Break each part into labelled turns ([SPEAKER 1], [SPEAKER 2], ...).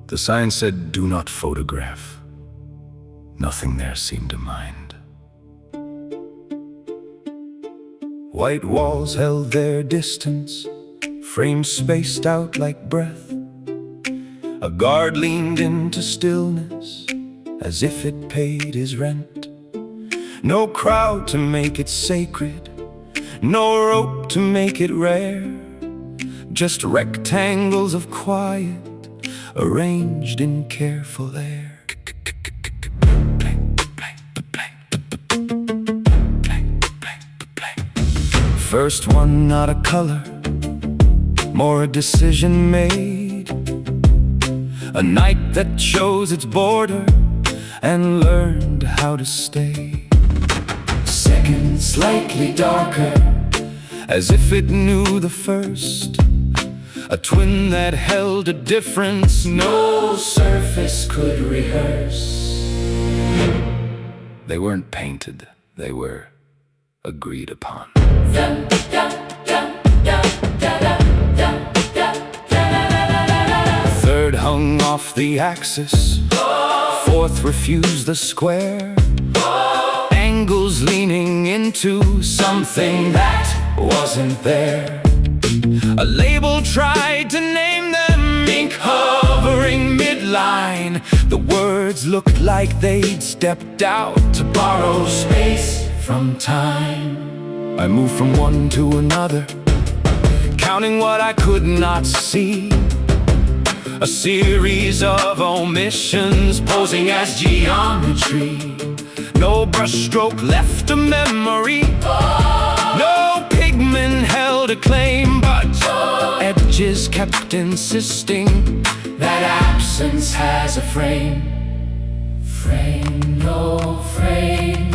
[SPEAKER 1] The sign said, "Do not photograph." Nothing there seemed to mind. White walls held their distance, frames spaced out like breath. A guard leaned into stillness, as if it paid his rent. No crowd to make it sacred, no rope to make it rare. Just rectangles of quiet, arranged in careful air. First one, not a color, more a decision made. A night that chose its border and learned how to stay. Second, slightly darker, as if it knew the first. A twin that held a difference no surface could rehearse. They weren't painted, they were agreed upon. Third hung off the axis, fourth refused the square. Angles leaning into something that wasn't there. A label tried to name them, ink hovering midline. The words looked like they'd stepped out to borrow space from time. I moved from one to another, counting what I could not see. A series of omissions posing as geometry. No brushstroke left a memory. No pigment held a claim, but edges kept insisting that absence has a frame. Frame, no frame.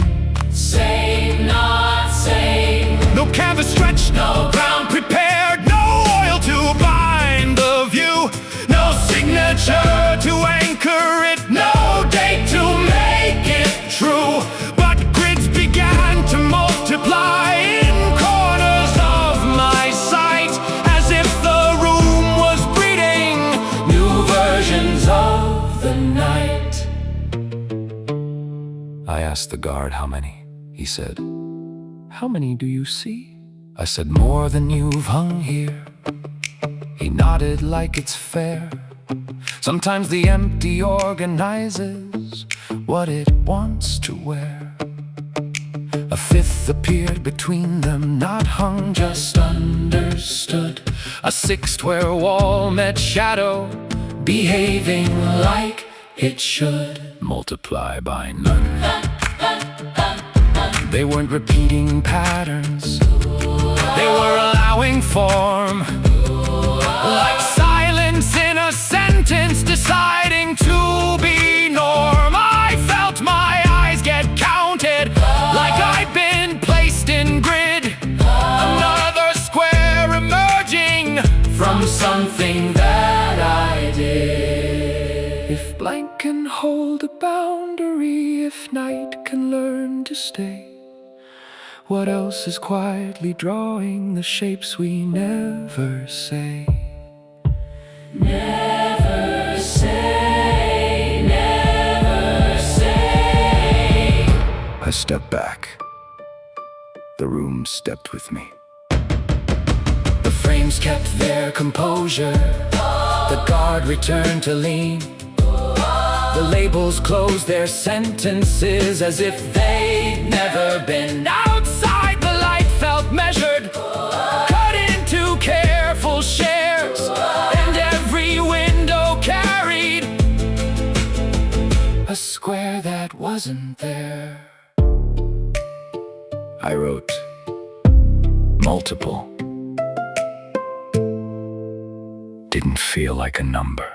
[SPEAKER 1] Same, not same. No canvas stretched, no ground prepared. No oil to bind the view. No signature to anchor it. No date to make it true. But grids began to multiply in corners of my sight, as if the room was breeding new versions of the night. I asked the guard how many. He said, "How many do you see?" I said, "More than you've hung here." He nodded like it's fair. Sometimes the empty organizes what it wants to wear. A fifth appeared between them, not hung, just understood. A sixth where wall met shadow, behaving like it should. Multiply by none. They weren't repeating patterns, they were allowing form. Like silence in a sentence, deciding to be norm. I felt my eyes get counted, like I'd been placed in grid. Another square emerging from something that I did. If blank can hold a boundary, if night can learn to stay, what else is quietly drawing the shapes we never say? Never say, never say. I stepped back. The room stepped with me. The frames kept their composure. The guard returned to lean. The labels closed their sentences as if they'd never been. Outside, the light felt measured, cut into careful shares, and every window carried a square that wasn't there. I wrote multiple. Didn't feel like a number.